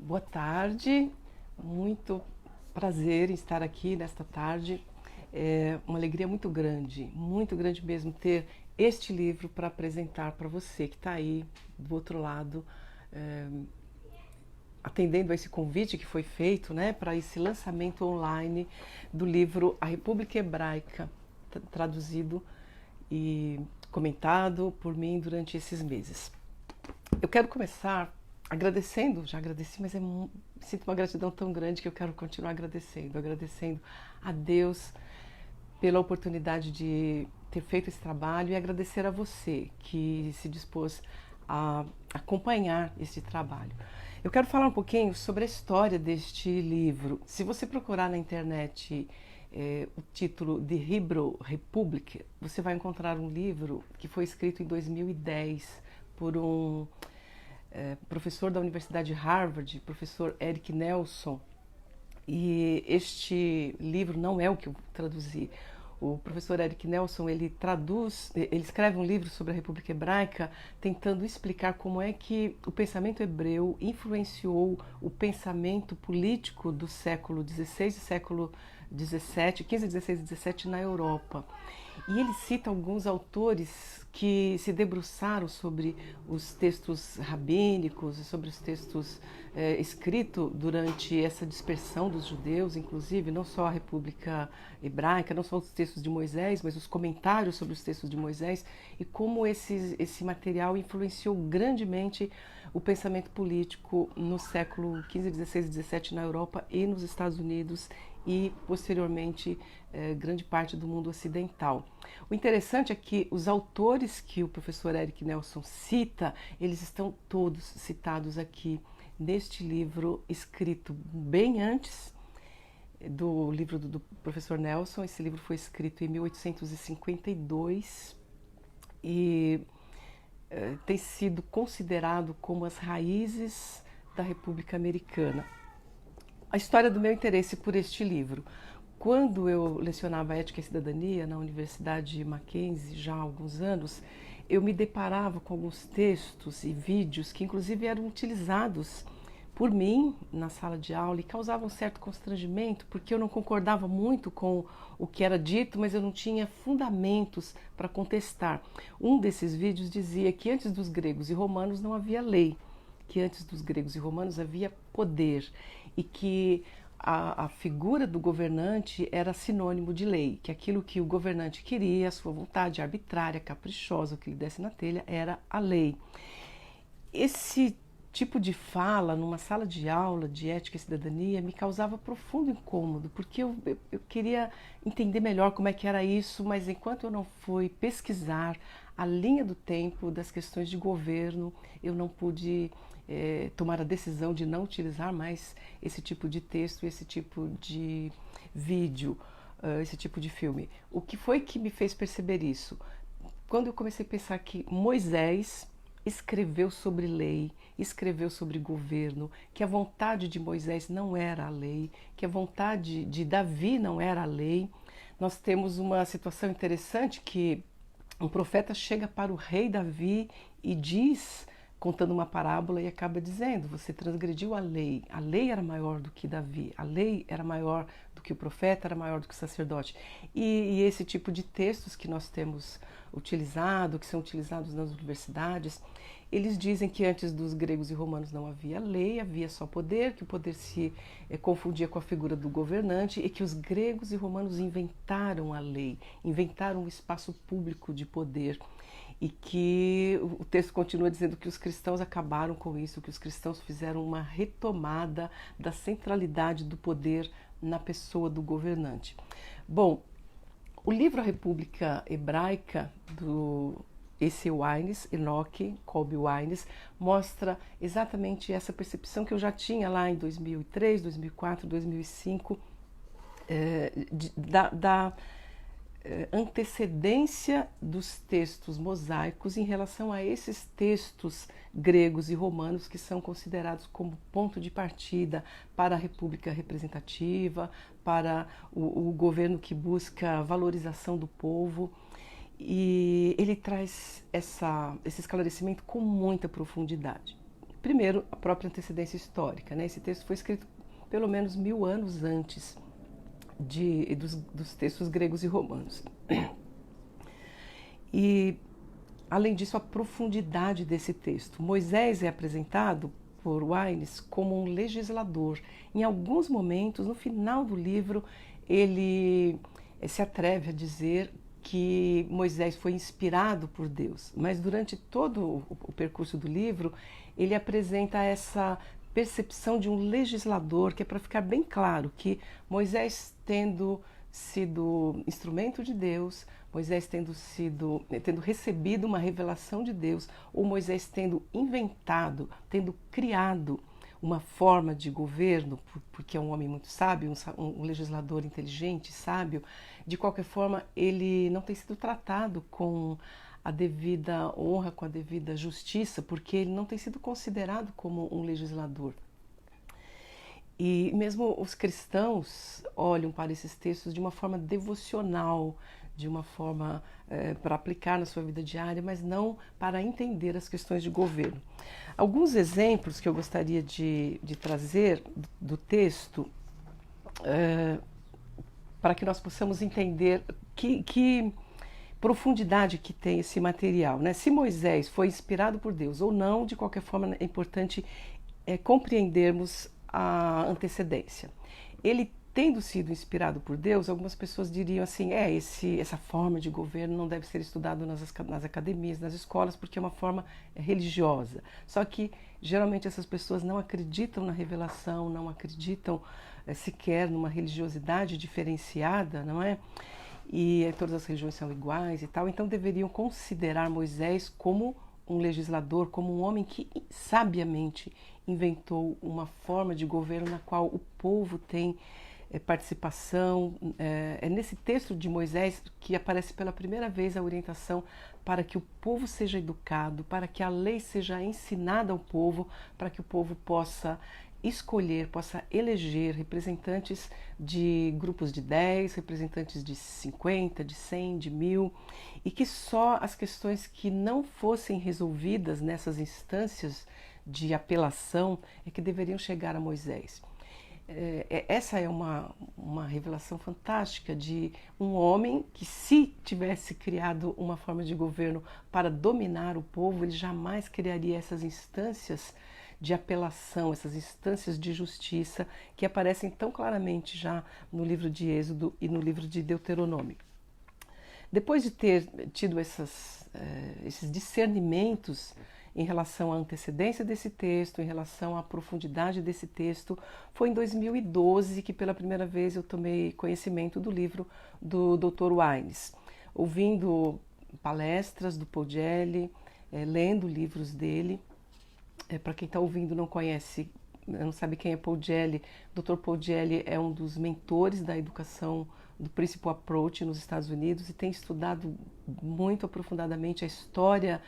Boa tarde, muito prazer em estar aqui nesta tarde. É uma alegria muito grande mesmo ter este livro para apresentar para você que está aí do outro lado, é, atendendo a esse convite que foi feito, né, para esse lançamento online do livro A República Hebraica, traduzido e comentado por mim durante esses meses. Eu quero começar agradecendo, já agradeci, mas sinto uma gratidão tão grande que eu quero continuar agradecendo a Deus pela oportunidade de ter feito esse trabalho e agradecer a você que se dispôs a acompanhar esse trabalho. Eu quero falar um pouquinho sobre a história deste livro. Se você procurar na internet o título The Hebrew Republic, você vai encontrar um livro que foi escrito em 2010 por um professor da Universidade de Harvard, professor Eric Nelson, e este livro não é o que eu traduzi. O professor Eric Nelson, ele escreve um livro sobre a República Hebraica, tentando explicar como é que o pensamento hebreu influenciou o pensamento político do século XVI e século XVII, XV, XVI e XVII na Europa. E ele cita alguns autores que se debruçaram sobre os textos rabínicos, sobre os textos escritos durante essa dispersão dos judeus, inclusive, não só a República Hebraica, não só os textos de Moisés, mas os comentários sobre os textos de Moisés, e como esse material influenciou grandemente o pensamento político no século XV, XVI e XVII na Europa e nos Estados Unidos e, posteriormente, grande parte do mundo ocidental. O interessante é que os autores que o professor Eric Nelson cita, eles estão todos citados aqui neste livro, escrito bem antes do livro do professor Nelson. Esse livro foi escrito em 1852 e tem sido considerado como as raízes da República Americana. A história do meu interesse por este livro. Quando eu lecionava Ética e Cidadania na Universidade Mackenzie, já há alguns anos, eu me deparava com alguns textos e vídeos que inclusive eram utilizados por mim na sala de aula e causavam um certo constrangimento, porque eu não concordava muito com o que era dito, mas eu não tinha fundamentos para contestar. Um desses vídeos dizia que antes dos gregos e romanos não havia lei, que antes dos gregos e romanos havia poder e que a figura do governante era sinônimo de lei, que aquilo que o governante queria, a sua vontade arbitrária, caprichosa, o que lhe desse na telha, era a lei. Esse tipo de fala numa sala de aula de ética e cidadania me causava profundo incômodo, porque eu queria entender melhor como é que era isso, mas enquanto eu não fui pesquisar a linha do tempo das questões de governo, eu não pude tomar a decisão de não utilizar mais esse tipo de texto, esse tipo de vídeo, esse tipo de filme. O que foi que me fez perceber isso? Quando eu comecei a pensar que Moisés escreveu sobre lei, escreveu sobre governo, que a vontade de Moisés não era a lei, que a vontade de Davi não era a lei, nós temos uma situação interessante que um profeta chega para o rei Davi e diz, contando uma parábola, e acaba dizendo: você transgrediu a lei era maior do que Davi, a lei era maior do que o profeta, era maior do que o sacerdote. E esse tipo de textos que nós temos utilizado, que são utilizados nas universidades, eles dizem que antes dos gregos e romanos não havia lei, havia só poder, que o poder se confundia com a figura do governante e que os gregos e romanos inventaram a lei, inventaram um espaço público de poder. E que o texto continua dizendo que os cristãos acabaram com isso, que os cristãos fizeram uma retomada da centralidade do poder na pessoa do governante. Bom, o livro A República Hebraica, do E.C. Wines, Enoch Colby Wines, mostra exatamente essa percepção que eu já tinha lá em 2003, 2004, 2005, da antecedência dos textos mosaicos em relação a esses textos gregos e romanos que são considerados como ponto de partida para a república representativa, para o governo que busca a valorização do povo. E ele traz esse esclarecimento com muita profundidade. Primeiro, a própria antecedência histórica, né? Esse texto foi escrito pelo menos 1000 anos antes dos textos gregos e romanos. E, além disso, a profundidade desse texto. Moisés é apresentado por Wines como um legislador. Em alguns momentos, no final do livro, ele se atreve a dizer que Moisés foi inspirado por Deus, mas durante todo o percurso do livro, ele apresenta essa percepção de um legislador, que é para ficar bem claro que Moisés, tendo sido instrumento de Deus, Moisés tendo recebido uma revelação de Deus, ou Moisés tendo inventado, tendo criado uma forma de governo, porque é um homem muito sábio, um legislador inteligente, sábio, de qualquer forma ele não tem sido tratado com a devida honra, com a devida justiça, porque ele não tem sido considerado como um legislador. E mesmo os cristãos olham para esses textos de uma forma devocional, de uma forma para aplicar na sua vida diária, mas não para entender as questões de governo. Alguns exemplos que eu gostaria de trazer do texto, para que nós possamos entender que profundidade que tem esse material, né? Se Moisés foi inspirado por Deus ou não, de qualquer forma é importante compreendermos a antecedência. Ele tendo sido inspirado por Deus, algumas pessoas diriam assim, essa forma de governo não deve ser estudado nas academias, nas escolas, porque é uma forma religiosa. Só que geralmente essas pessoas não acreditam na revelação, não acreditam sequer numa religiosidade diferenciada, não é? E todas as religiões são iguais e tal, então deveriam considerar Moisés como um legislador, como um homem que sabiamente inventou uma forma de governo na qual o povo tem participação. É nesse texto de Moisés que aparece pela primeira vez a orientação para que o povo seja educado, para que a lei seja ensinada ao povo, para que o povo possa escolher, possa eleger representantes de grupos de 10, representantes de 50, de 100, de 1000, e que só as questões que não fossem resolvidas nessas instâncias de apelação é que deveriam chegar a Moisés. Essa é uma revelação fantástica de um homem que, se tivesse criado uma forma de governo para dominar o povo, ele jamais criaria essas instâncias de apelação, essas instâncias de justiça que aparecem tão claramente já no livro de Êxodo e no livro de Deuteronômio. Depois de ter tido esses discernimentos em relação à antecedência desse texto, em relação à profundidade desse texto, foi em 2012 que pela primeira vez eu tomei conhecimento do livro do Dr. Wines, ouvindo palestras do Paul Gelli, lendo livros dele. Para quem está ouvindo não conhece, não sabe quem é Paul Gelli, Dr. Paul Gelli é um dos mentores da educação do Principal Approach nos Estados Unidos e tem estudado muito aprofundadamente a história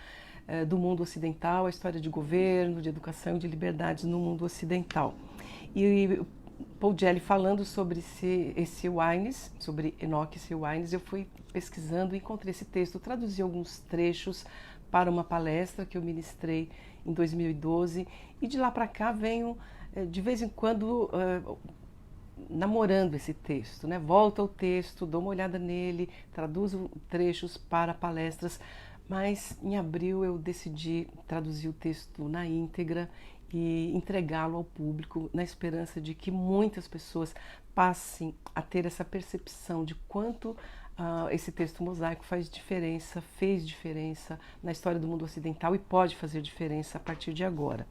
do mundo ocidental, a história de governo, de educação e de liberdades no mundo ocidental. E Paul Gelli falando sobre esse Wines, sobre Enoch C. Wines, eu fui pesquisando e encontrei esse texto, traduzi alguns trechos para uma palestra que eu ministrei em 2012 e de lá para cá venho de vez em quando namorando esse texto, né? Volto ao texto, dou uma olhada nele, traduzo trechos para palestras, mas em abril eu decidi traduzir o texto na íntegra e entregá-lo ao público na esperança de que muitas pessoas passem a ter essa percepção de quanto esse texto mosaico fez diferença na história do mundo ocidental e pode fazer diferença a partir de agora.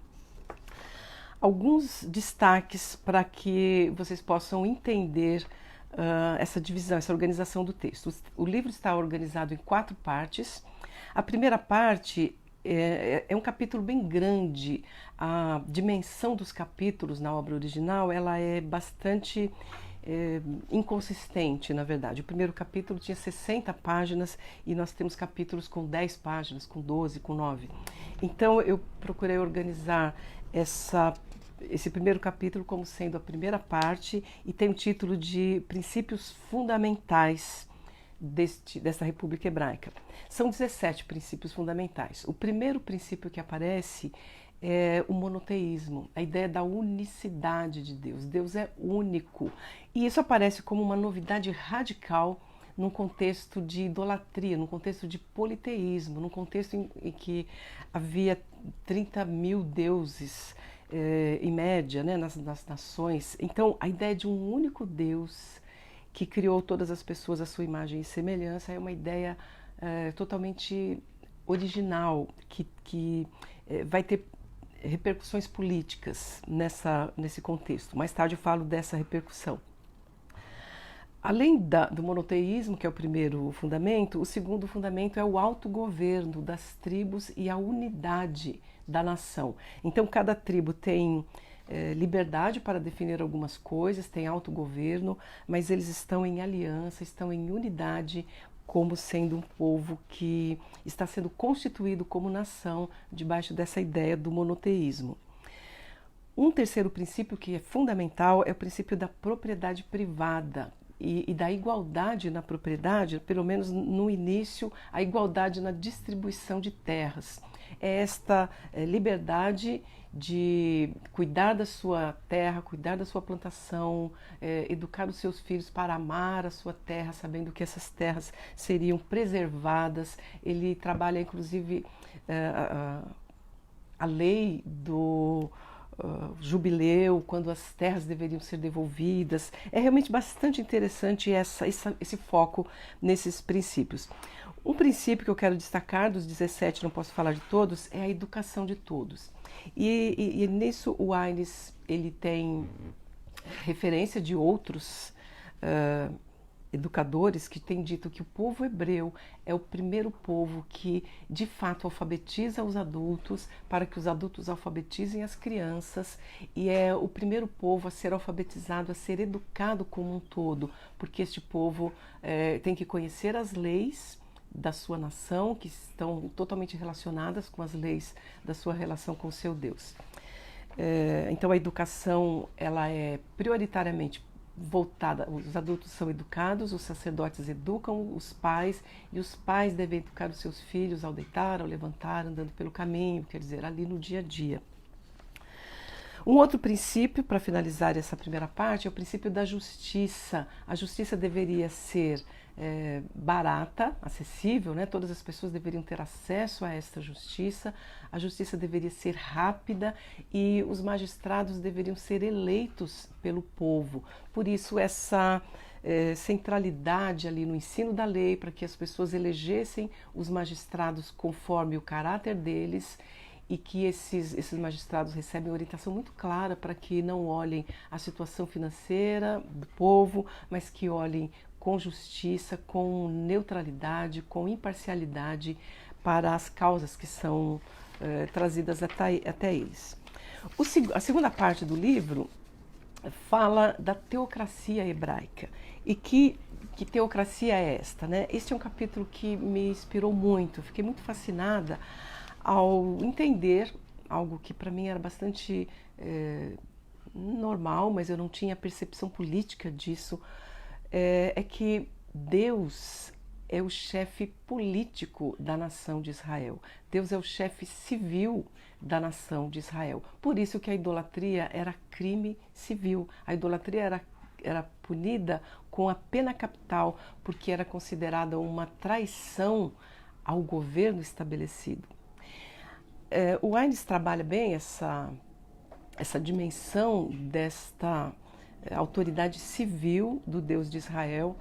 Alguns destaques para que vocês possam entender essa divisão, essa organização do texto. O livro está organizado em 4 partes. A primeira parte é um capítulo bem grande. A dimensão dos capítulos na obra original ela é bastante inconsistente, na verdade. O primeiro capítulo tinha 60 páginas e nós temos capítulos com 10 páginas, com 12, com 9. Então eu procurei organizar esse primeiro capítulo como sendo a primeira parte e tem o título de Princípios Fundamentais dessa República Hebraica. São 17 princípios fundamentais. O primeiro princípio que aparece é o monoteísmo, a ideia da unicidade de Deus. Deus é único. E isso aparece como uma novidade radical num contexto de idolatria, num contexto de politeísmo, num contexto em que havia 30 mil deuses em média, né, nas nações. Então, a ideia de um único Deus que criou todas as pessoas à sua imagem e semelhança é uma ideia totalmente original, que vai ter repercussões políticas nesse contexto. Mais tarde eu falo dessa repercussão. Além do monoteísmo, que é o primeiro fundamento, o segundo fundamento é o autogoverno das tribos e a unidade da nação. Então, cada tribo tem liberdade para definir algumas coisas, tem autogoverno, mas eles estão em aliança, estão em unidade, como sendo um povo que está sendo constituído como nação debaixo dessa ideia do monoteísmo. Um terceiro princípio que é fundamental é o princípio da propriedade privada e da igualdade na propriedade, pelo menos no início, a igualdade na distribuição de terras. É esta liberdade de cuidar da sua terra, cuidar da sua plantação, educar os seus filhos para amar a sua terra, sabendo que essas terras seriam preservadas. Ele trabalha, inclusive, a lei do jubileu, quando as terras deveriam ser devolvidas. É realmente bastante interessante esse foco nesses princípios. Um princípio que eu quero destacar, dos 17, não posso falar de todos, é a educação de todos. E nisso o Aines ele tem referência de outros educadores que têm dito que o povo hebreu é o primeiro povo que de fato alfabetiza os adultos para que os adultos alfabetizem as crianças, e é o primeiro povo a ser alfabetizado, a ser educado como um todo, porque este povo tem que conhecer as leis da sua nação, que estão totalmente relacionadas com as leis da sua relação com o seu Deus. Então a educação ela é prioritariamente voltada, os adultos são educados, os sacerdotes educam os pais, e os pais devem educar os seus filhos ao deitar, ao levantar, andando pelo caminho, quer dizer, ali no dia a dia. Um outro princípio, para finalizar essa primeira parte, é o princípio da justiça. A justiça deveria ser barata, acessível, né? Todas as pessoas deveriam ter acesso a esta justiça. A justiça deveria ser rápida e os magistrados deveriam ser eleitos pelo povo. Por isso, essa centralidade ali no ensino da lei, para que as pessoas elegessem os magistrados conforme o caráter deles, e que esses magistrados recebem orientação muito clara para que não olhem a situação financeira do povo, mas que olhem com justiça, com neutralidade, com imparcialidade para as causas que são trazidas até eles. A segunda parte do livro fala da teocracia hebraica. E que teocracia é esta, né? Este é um capítulo que me inspirou muito, fiquei muito fascinada ao entender algo que para mim era bastante normal, mas eu não tinha percepção política disso, é que Deus é o chefe político da nação de Israel. Deus é o chefe civil da nação de Israel. Por isso que a idolatria era crime civil. A idolatria era punida com a pena capital, porque era considerada uma traição ao governo estabelecido. O Aines trabalha bem essa dimensão desta autoridade civil do Deus de Israel,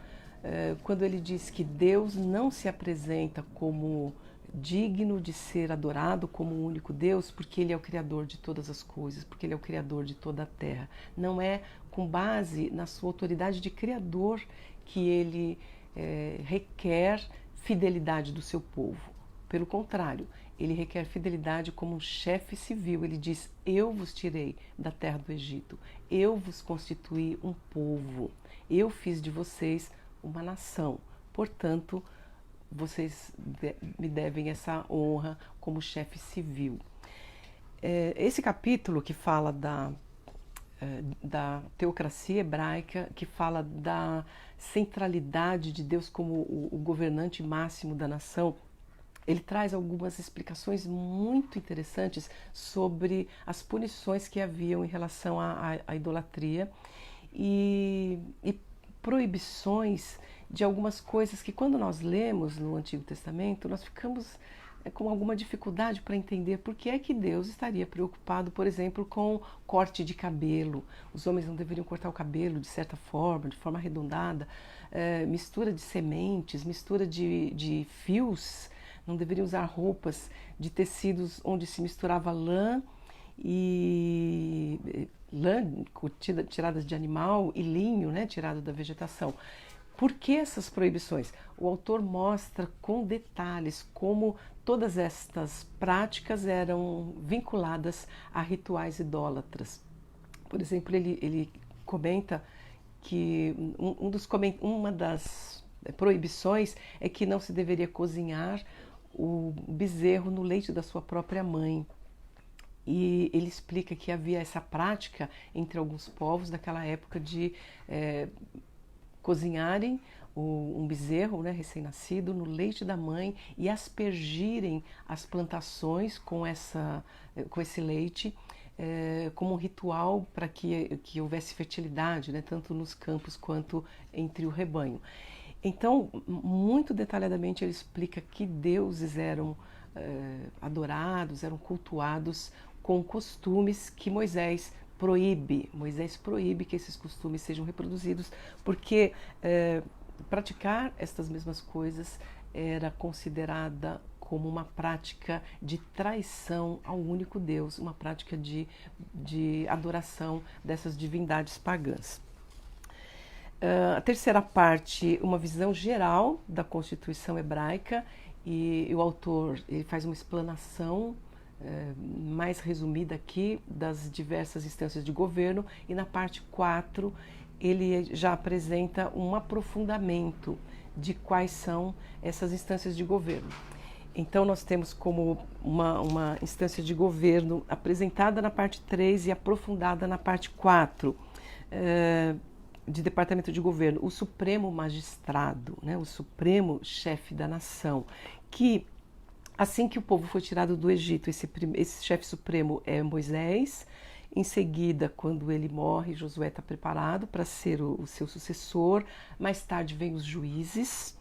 quando ele diz que Deus não se apresenta como digno de ser adorado como o único Deus, porque Ele é o Criador de todas as coisas, porque Ele é o Criador de toda a terra. Não é com base na sua autoridade de Criador que Ele requer fidelidade do seu povo. Pelo contrário, Ele requer fidelidade como um chefe civil. Ele diz: eu vos tirei da terra do Egito, eu vos constituí um povo, eu fiz de vocês uma nação, portanto, vocês me devem essa honra como chefe civil. Esse capítulo que fala da teocracia hebraica, que fala da centralidade de Deus como o governante máximo da nação, ele traz algumas explicações muito interessantes sobre as punições que haviam em relação à idolatria e proibições de algumas coisas que, quando nós lemos no Antigo Testamento, nós ficamos com alguma dificuldade para entender por que é que Deus estaria preocupado, por exemplo, com corte de cabelo. Os homens não deveriam cortar o cabelo de certa forma, de forma arredondada, mistura de sementes, mistura de fios, não deveriam usar roupas de tecidos onde se misturava lã tiradas de animal e linho, né, tirado da vegetação. Por que essas proibições? O autor mostra com detalhes como todas estas práticas eram vinculadas a rituais idólatras. Por exemplo, ele comenta que uma das proibições é que não se deveria cozinhar o bezerro no leite da sua própria mãe. E ele explica que havia essa prática entre alguns povos daquela época de cozinharem um bezerro, né, recém-nascido no leite da mãe e aspergirem as plantações com esse leite como um ritual para que houvesse fertilidade, né, tanto nos campos quanto entre o rebanho. Então, muito detalhadamente ele explica que deuses eram adorados, eram cultuados com costumes que Moisés proíbe. Moisés proíbe que esses costumes sejam reproduzidos, porque praticar estas mesmas coisas era considerada como uma prática de traição ao único Deus, uma prática de adoração dessas divindades pagãs. A terceira parte, uma visão geral da Constituição hebraica, e o autor ele faz uma explanação mais resumida aqui das diversas instâncias de governo, e na parte 4 ele já apresenta um aprofundamento de quais são essas instâncias de governo. Então nós temos como uma instância de governo apresentada na parte 3 e aprofundada na parte 4, de departamento de governo, o Supremo Magistrado, né, o Supremo Chefe da Nação, que assim que o povo foi tirado do Egito, esse chefe supremo é Moisés. Em seguida, quando ele morre, Josué está preparado para ser o seu sucessor. Mais tarde vem os juízes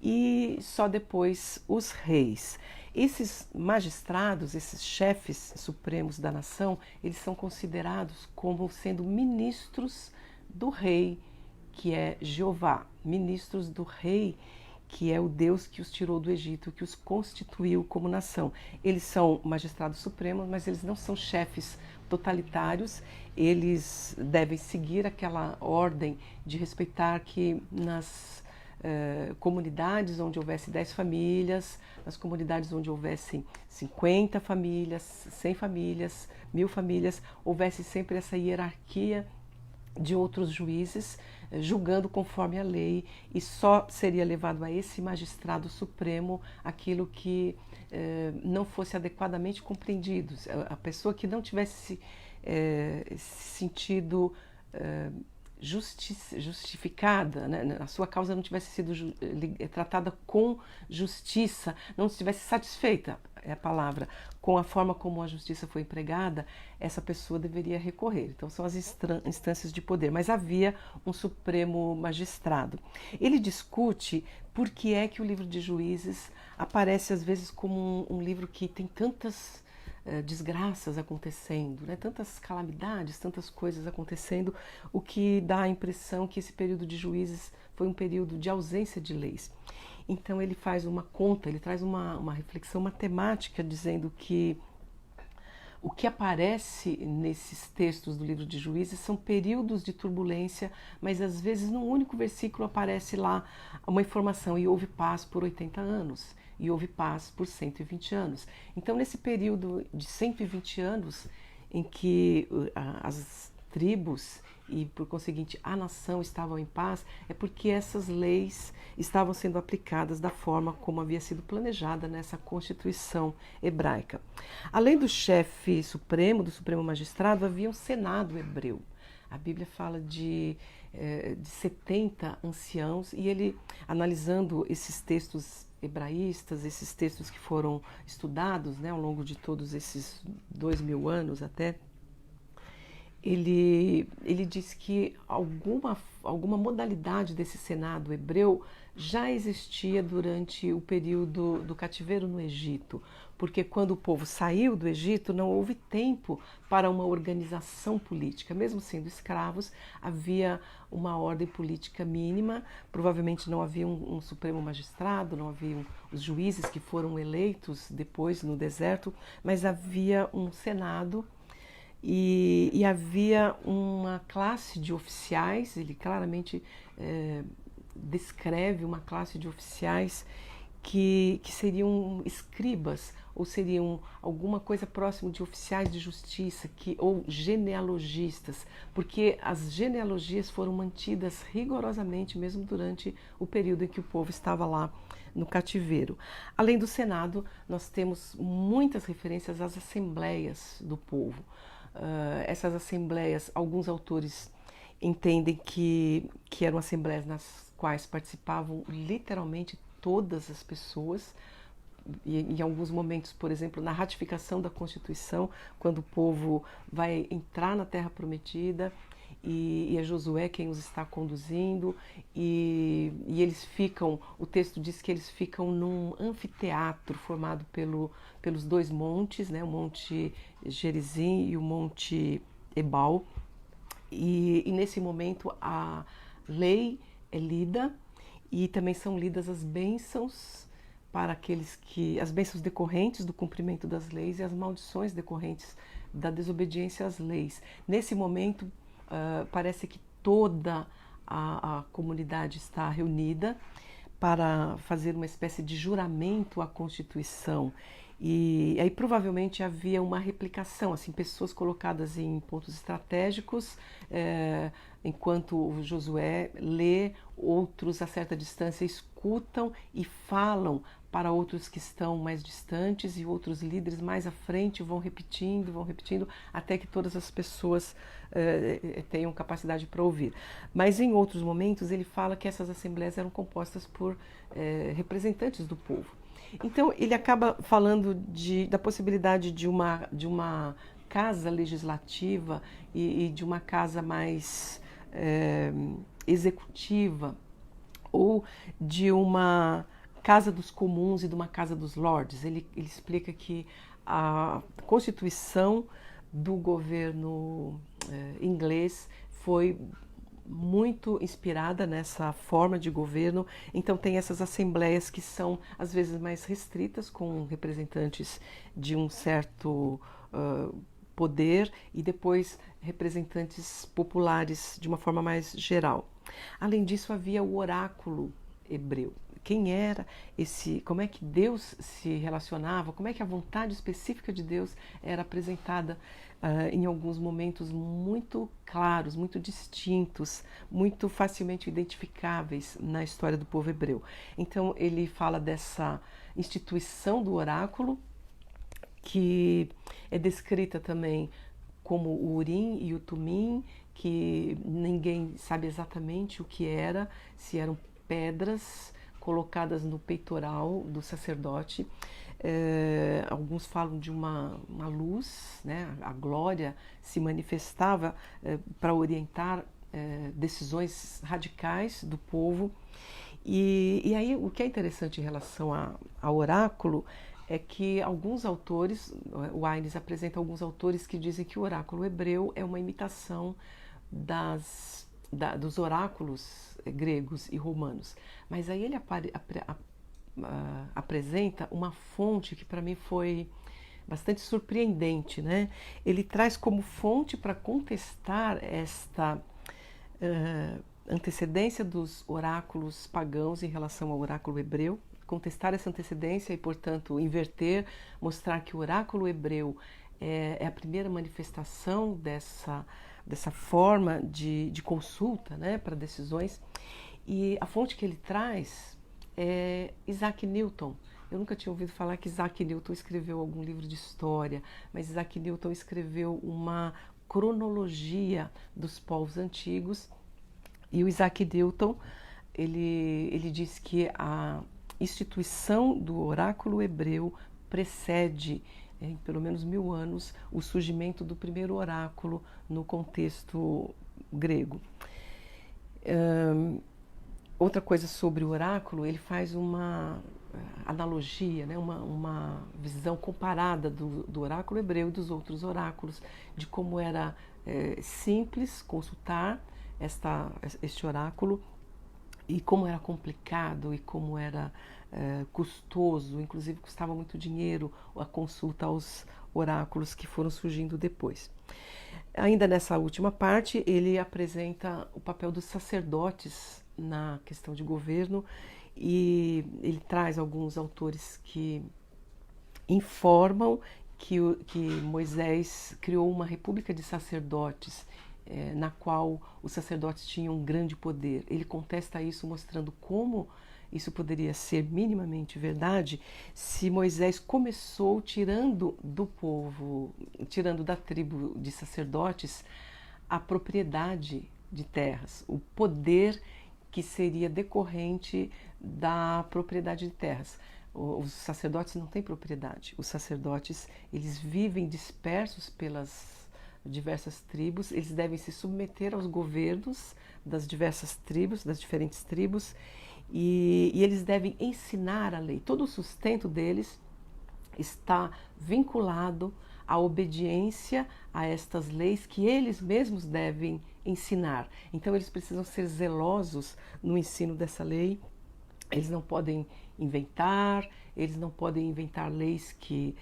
e só depois os reis. Esses magistrados, esses chefes supremos da nação, eles são considerados como sendo ministros do rei, que é Jeová, ministros do rei, que é o Deus que os tirou do Egito, que os constituiu como nação. Eles são magistrados supremos, mas eles não são chefes totalitários, eles devem seguir aquela ordem de respeitar que nas comunidades onde houvesse 10 famílias, nas comunidades onde houvessem 50 famílias, 100 famílias, 1000 famílias, houvesse sempre essa hierarquia de outros juízes, julgando conforme a lei, e só seria levado a esse magistrado supremo aquilo que não fosse adequadamente compreendido. A pessoa que não tivesse sentido justificada, né? A sua causa não tivesse sido tratada com justiça, não estivesse satisfeita, é a palavra, com a forma como a justiça foi empregada, essa pessoa deveria recorrer. Então são as instâncias de poder, mas havia um supremo magistrado. Ele discute por que é que o livro de Juízes aparece às vezes como um livro que tem tantas desgraças acontecendo, né? Tantas calamidades, tantas coisas acontecendo, o que dá a impressão que esse período de Juízes foi um período de ausência de leis. Então ele faz uma conta, ele traz uma reflexão matemática dizendo que o que aparece nesses textos do livro de Juízes são períodos de turbulência, mas às vezes num único versículo aparece lá uma informação: e houve paz por 80 anos, e houve paz por 120 anos. Então nesse período de 120 anos em que as tribos e, por conseguinte, a nação estavam em paz, é porque essas leis estavam sendo aplicadas da forma como havia sido planejada nessa Constituição hebraica. Além do chefe supremo, do Supremo Magistrado, havia um Senado hebreu. A Bíblia fala de 70 anciãos, e ele, analisando esses textos hebraístas, esses textos que foram estudados, né, ao longo de todos esses 2000 anos até, ele diz que alguma modalidade desse Senado hebreu já existia durante o período do cativeiro no Egito, porque quando o povo saiu do Egito não houve tempo para uma organização política. Mesmo sendo escravos, havia uma ordem política mínima, provavelmente não havia um supremo magistrado, não haviam os juízes que foram eleitos depois no deserto, mas havia um Senado. E havia uma classe de oficiais, ele claramente descreve uma classe de oficiais que seriam escribas, ou seriam alguma coisa próximo de oficiais de justiça, ou genealogistas, porque as genealogias foram mantidas rigorosamente mesmo durante o período em que o povo estava lá no cativeiro. Além do Senado, nós temos muitas referências às assembleias do povo. Essas assembleias, alguns autores entendem que eram assembleias nas quais participavam literalmente todas as pessoas, e em alguns momentos, por exemplo, na ratificação da Constituição, quando o povo vai entrar na Terra Prometida, e é Josué quem os está conduzindo, e eles ficam, o texto diz que eles ficam num anfiteatro formado pelos dois montes, né, o Monte Gerizim e o Monte Ebal, e nesse momento a lei é lida, e também são lidas as bênçãos para aqueles as bênçãos decorrentes do cumprimento das leis e as maldições decorrentes da desobediência às leis. Nesse momento, parece que toda a comunidade está reunida para fazer uma espécie de juramento à Constituição. E aí provavelmente havia uma replicação, assim, pessoas colocadas em pontos estratégicos, enquanto o Josué lê, outros a certa distância escutam e falam para outros que estão mais distantes, e outros líderes mais à frente vão repetindo, até que todas as pessoas tenham capacidade para ouvir. Mas em outros momentos ele fala que essas assembleias eram compostas por representantes do povo. Então ele acaba falando da possibilidade de uma casa legislativa e de uma casa mais executiva, ou de uma casa dos comuns e de uma casa dos lords. Ele explica que a constituição do governo inglês foi muito inspirada nessa forma de governo, então tem essas assembleias que são às vezes mais restritas, com representantes de um certo poder, e depois representantes populares de uma forma mais geral. Além disso, havia o oráculo hebreu. Quem era como é que Deus se relacionava, como é que a vontade específica de Deus era apresentada em alguns momentos muito claros, muito distintos, muito facilmente identificáveis na história do povo hebreu. Então ele fala dessa instituição do oráculo, que é descrita também como o Urim e o Tumim, que ninguém sabe exatamente o que era, se eram pedras colocadas no peitoral do sacerdote. Alguns falam de uma luz, né? A glória se manifestava para orientar decisões radicais do povo. E aí o que é interessante em relação ao oráculo é que alguns autores, o Aines apresenta alguns autores que dizem que o oráculo hebreu é uma imitação dos oráculos gregos e romanos. Mas aí ele apresenta uma fonte que para mim foi bastante surpreendente, né? Ele traz como fonte para contestar esta antecedência dos oráculos pagãos em relação ao oráculo hebreu, contestar essa antecedência e, portanto, inverter, mostrar que o oráculo hebreu é a primeira manifestação dessa forma de consulta, né, para decisões. E a fonte que ele traz é Isaac Newton. Eu nunca tinha ouvido falar que Isaac Newton escreveu algum livro de história, mas Isaac Newton escreveu uma cronologia dos povos antigos. E o Isaac Newton, ele diz que instituição do oráculo hebreu precede, em pelo menos 1000 anos, o surgimento do primeiro oráculo no contexto grego. Outra coisa sobre o oráculo, ele faz uma analogia, né? uma visão comparada do oráculo hebreu e dos outros oráculos, de como era simples consultar este oráculo e como era complicado e como era custoso, inclusive custava muito dinheiro a consulta aos oráculos que foram surgindo depois. Ainda nessa última parte, ele apresenta o papel dos sacerdotes na questão de governo e ele traz alguns autores que informam que Moisés criou uma república de sacerdotes na qual os sacerdotes tinham um grande poder. Ele contesta isso mostrando como isso poderia ser minimamente verdade se Moisés começou tirando do povo, tirando da tribo de sacerdotes a propriedade de terras, o poder que seria decorrente da propriedade de terras. Os sacerdotes não têm propriedade. Os sacerdotes, eles vivem dispersos pelas diversas tribos, eles devem se submeter aos governos das diversas tribos, das diferentes tribos, e eles devem ensinar a lei. Todo o sustento deles está vinculado à obediência a estas leis que eles mesmos devem ensinar. Então eles precisam ser zelosos no ensino dessa lei. Eles não podem inventar, eles não podem inventar leis que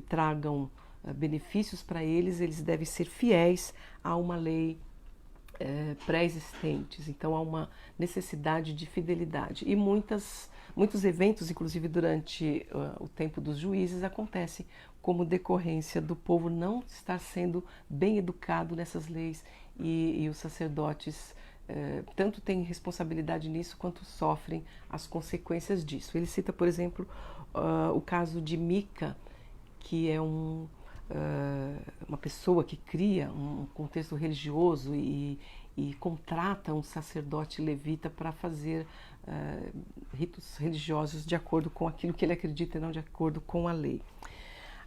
tragam benefícios para eles, eles devem ser fiéis a uma lei pré-existentes. Então há uma necessidade de fidelidade. E muitos eventos, inclusive durante o tempo dos juízes, acontecem como decorrência do povo não estar sendo bem educado nessas leis e os sacerdotes tanto têm responsabilidade nisso quanto sofrem as consequências disso. Ele cita, por exemplo, o caso de Mica, que é uma pessoa que cria um contexto religioso e contrata um sacerdote levita para fazer ritos religiosos de acordo com aquilo que ele acredita e não de acordo com a lei.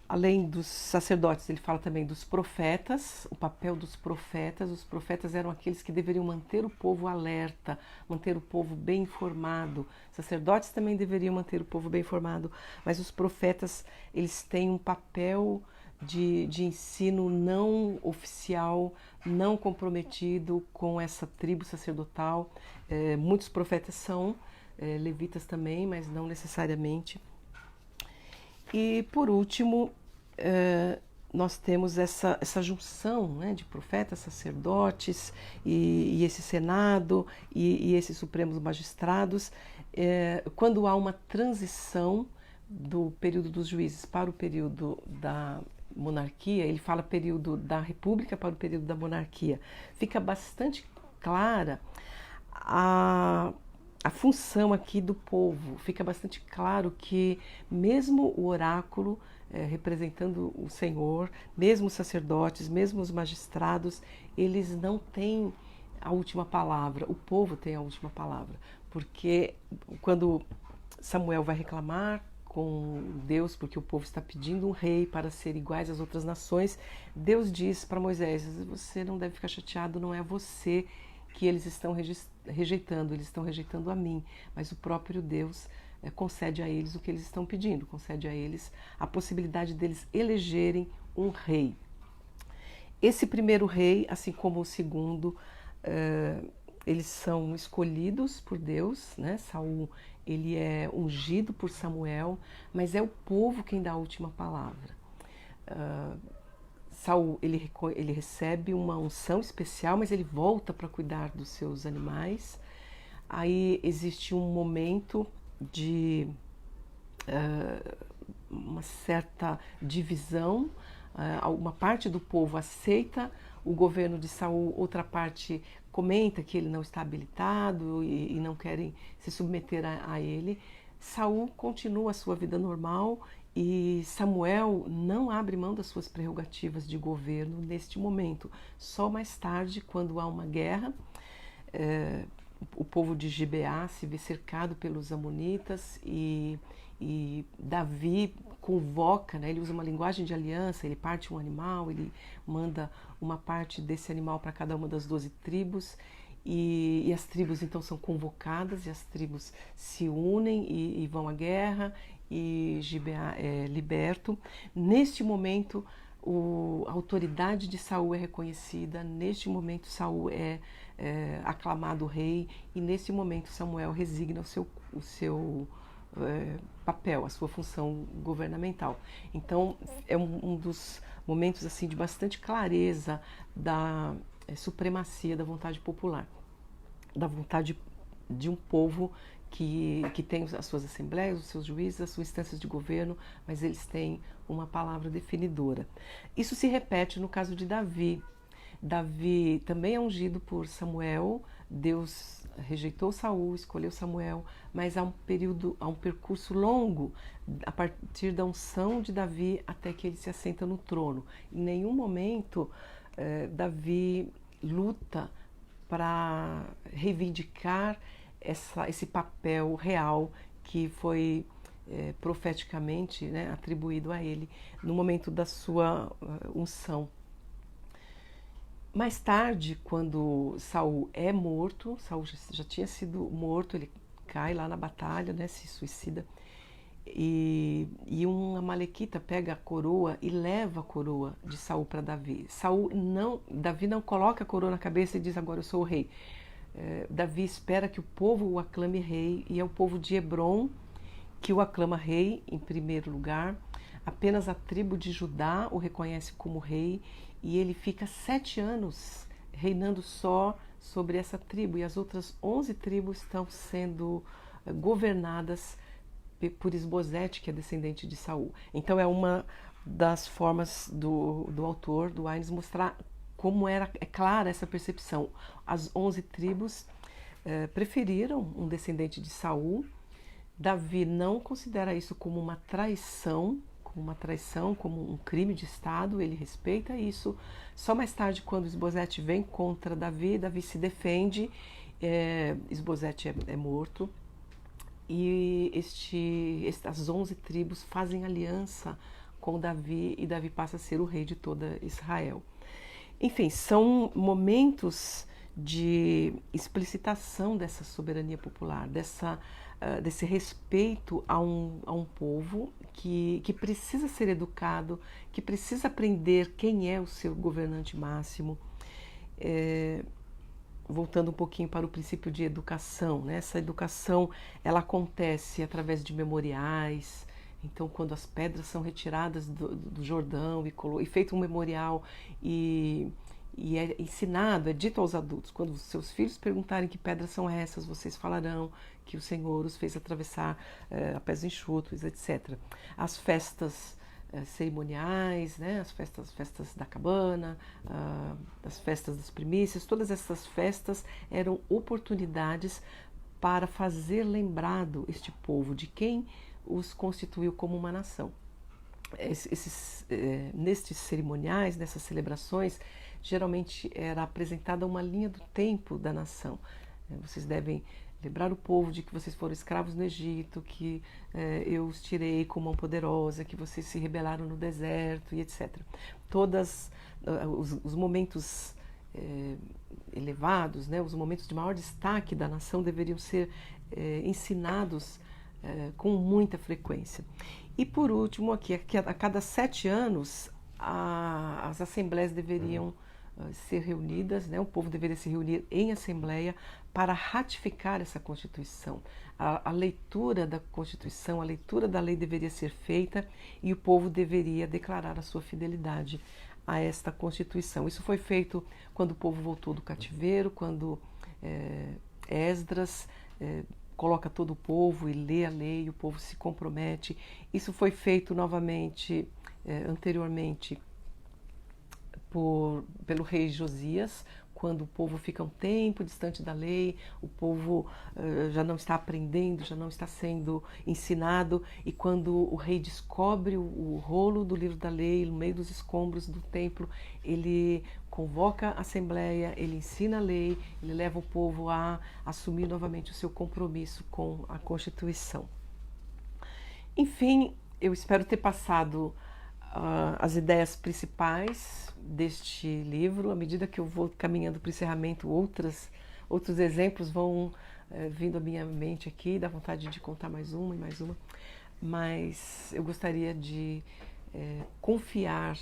Além dos sacerdotes, ele fala também dos profetas, o papel dos profetas. Os profetas eram aqueles que deveriam manter o povo alerta, manter o povo bem informado. Os sacerdotes também deveriam manter o povo bem informado, mas os profetas, eles têm um papel de ensino não oficial, não comprometido com essa tribo sacerdotal. Muitos profetas são levitas também, mas não necessariamente. E, por último, nós temos essa junção, né, de profetas, sacerdotes e esse Senado e esses supremos magistrados, quando há uma transição do período dos juízes para o período da monarquia. Ele fala período da república para o período da monarquia. Fica bastante clara a função aqui do povo. Fica bastante claro que mesmo o oráculo representando o Senhor, mesmo os sacerdotes, mesmo os magistrados, eles não têm a última palavra. O povo tem a última palavra, porque quando Samuel vai reclamar com Deus, porque o povo está pedindo um rei para ser iguais às outras nações, Deus diz para Moisés: você não deve ficar chateado, não é você que eles estão rejeitando, eles estão rejeitando a mim, mas o próprio Deus concede a eles o que eles estão pedindo, concede a eles a possibilidade deles elegerem um rei. Esse primeiro rei, assim como o segundo, eles são escolhidos por Deus, né? Saul, ele é ungido por Samuel, mas é o povo quem dá a última palavra. Saul, ele recebe uma unção especial, mas ele volta para cuidar dos seus animais. Aí existe um momento de uma certa divisão. Uma parte do povo aceita o governo de Saul, outra parte comenta que ele não está habilitado e não querem se submeter a ele. Saul continua a sua vida normal e Samuel não abre mão das suas prerrogativas de governo neste momento. Só mais tarde, quando há uma guerra, o povo de Gibeá se vê cercado pelos amonitas e Davi convoca, né? Ele usa uma linguagem de aliança, ele parte um animal, ele manda uma parte desse animal para cada uma das 12 tribos e as tribos então são convocadas e as tribos se unem e vão à guerra e Gibeá é liberto. Neste momento a autoridade de Saul é reconhecida, neste momento Saul é aclamado rei e nesse momento Samuel resigna o seu papel, a sua função governamental. Então é um dos momentos assim de bastante clareza da supremacia da vontade popular, da vontade de um povo que tem as suas assembleias, os seus juízes, as suas instâncias de governo, mas eles têm uma palavra definidora. Isso se repete no caso de Davi. Davi também é ungido por Samuel, Deus rejeitou Saul, escolheu Samuel, mas há um percurso longo a partir da unção de Davi até que ele se assenta no trono. Em nenhum momento Davi luta para reivindicar esse papel real que foi profeticamente, né, atribuído a ele no momento da sua unção. Mais tarde, quando Saul é morto, Saul já tinha sido morto, ele cai lá na batalha, né, se suicida, e um amalequita pega a coroa e leva a coroa de Saul para Davi. Davi não coloca a coroa na cabeça e diz: agora eu sou o rei. Davi espera que o povo o aclame rei, e é o povo de Hebrom que o aclama rei em primeiro lugar. Apenas a tribo de Judá o reconhece como rei e ele fica 7 anos reinando só sobre essa tribo, e as outras 11 tribos estão sendo governadas por Isbosete, que é descendente de Saul. Então é uma das formas do autor, do Aines, mostrar como é clara essa percepção. As 11 tribos preferiram um descendente de Saul. Davi não considera isso como uma traição, como um crime de Estado, ele respeita isso. Só mais tarde, quando Isbosete vem contra Davi, Davi se defende, Isbosete é morto, e as 11 tribos fazem aliança com Davi, e Davi passa a ser o rei de toda Israel. Enfim, são momentos de explicitação dessa soberania popular, desse respeito a um povo que precisa ser educado, que precisa aprender quem é o seu governante máximo. Voltando um pouquinho para o princípio de educação, né? Essa educação ela acontece através de memoriais. Então, quando as pedras são retiradas do Jordão e feito um memorial e é ensinado, é dito aos adultos: quando os seus filhos perguntarem que pedras são essas, vocês falarão que o Senhor os fez atravessar a pés enxutos, etc. As festas cerimoniais, né? As festas da cabana, as festas das primícias, todas essas festas eram oportunidades para fazer lembrado este povo de quem os constituiu como uma nação. Nestes cerimoniais, nessas celebrações, geralmente era apresentada uma linha do tempo da nação. Vocês devem lembrar o povo de que vocês foram escravos no Egito, que eu os tirei com mão poderosa, que vocês se rebelaram no deserto, e etc. Todos os momentos elevados, né, os momentos de maior destaque da nação deveriam ser ensinados com muita frequência. E por último, aqui a cada 7 anos, as assembleias deveriam ser reunidas, né? O povo deveria se reunir em assembleia para ratificar essa Constituição. A leitura da Constituição, a leitura da lei deveria ser feita e o povo deveria declarar a sua fidelidade a esta Constituição. Isso foi feito quando o povo voltou do cativeiro, quando Esdras coloca todo o povo e lê a lei, o povo se compromete. Isso foi feito novamente, anteriormente, pelo rei Josias, quando o povo fica um tempo distante da lei, o povo já não está aprendendo, já não está sendo ensinado, e quando o rei descobre o rolo do livro da lei no meio dos escombros do templo, ele convoca a assembleia, ele ensina a lei, ele leva o povo a assumir novamente o seu compromisso com a Constituição. Enfim, eu espero ter passado as ideias principais deste livro. À medida que eu vou caminhando para o encerramento, outros exemplos vão vindo à minha mente aqui, dá vontade de contar mais uma e mais uma, mas eu gostaria de confiar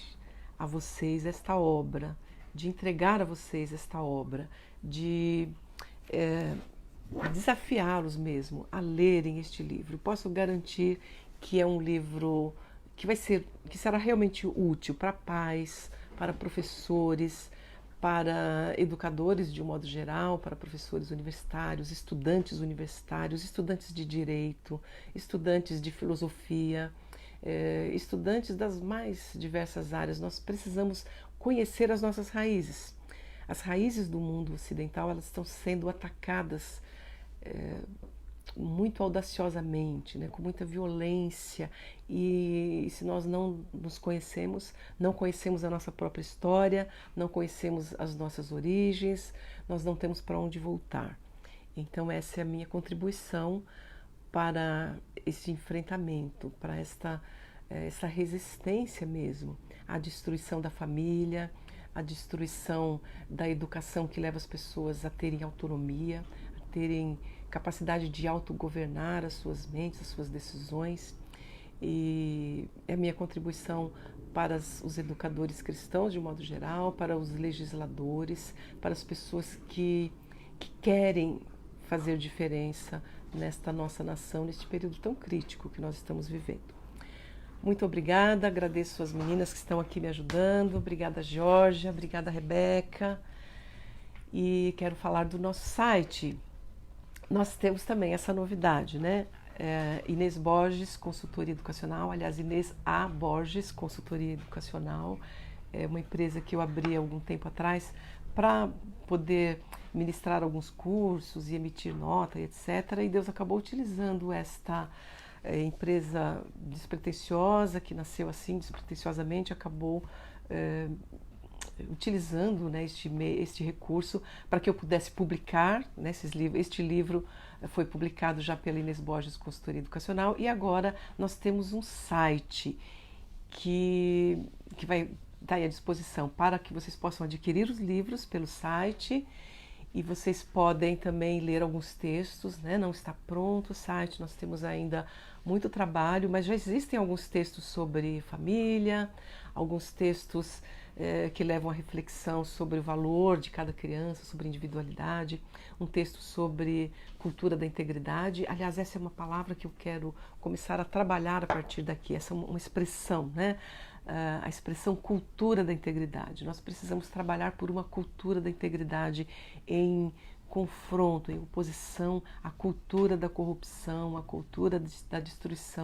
a vocês esta obra, de entregar a vocês esta obra, de desafiá-los mesmo a lerem este livro. Posso garantir que é um livro que será realmente útil para pais, para professores, para educadores de um modo geral, para professores universitários, estudantes de direito, estudantes de filosofia, estudantes das mais diversas áreas. Nós precisamos conhecer as nossas raízes. As raízes do mundo ocidental, elas estão sendo atacadas muito audaciosamente, né, com muita violência, e se nós não nos conhecemos, não conhecemos a nossa própria história, não conhecemos as nossas origens, nós não temos para onde voltar. Então essa é a minha contribuição para esse enfrentamento, para essa resistência mesmo à destruição da família, à destruição da educação que leva as pessoas a terem autonomia, a terem capacidade de autogovernar as suas mentes, as suas decisões. E é a minha contribuição para os educadores cristãos, de um modo geral, para os legisladores, para as pessoas que querem fazer diferença nesta nossa nação, neste período tão crítico que nós estamos vivendo. Muito obrigada, agradeço as meninas que estão aqui me ajudando, obrigada Georgia, obrigada Rebeca. E quero falar do nosso site. Nós temos também essa novidade, né? Inês Borges, consultoria educacional, aliás, Inês A. Borges, consultoria educacional, é uma empresa que eu abri há algum tempo atrás para poder ministrar alguns cursos e emitir nota, etc. E Deus acabou utilizando esta empresa despretensiosa, que nasceu assim, despretensiosamente, acabou utilizando, né, este recurso para que eu pudesse publicar, né, esses livros. Este livro foi publicado já pela Inês Borges, Consultoria Educacional, e agora nós temos um site que vai estar à disposição para que vocês possam adquirir os livros pelo site, e vocês podem também ler alguns textos, né? Não está pronto o site, nós temos ainda muito trabalho, mas já existem alguns textos sobre família, alguns textos que levam à reflexão sobre o valor de cada criança, sobre individualidade, um texto sobre cultura da integridade. Aliás, essa é uma palavra que eu quero começar a trabalhar a partir daqui, essa é uma expressão, né? A expressão cultura da integridade. Nós precisamos trabalhar por uma cultura da integridade em confronto, em oposição à cultura da corrupção, à cultura da destruição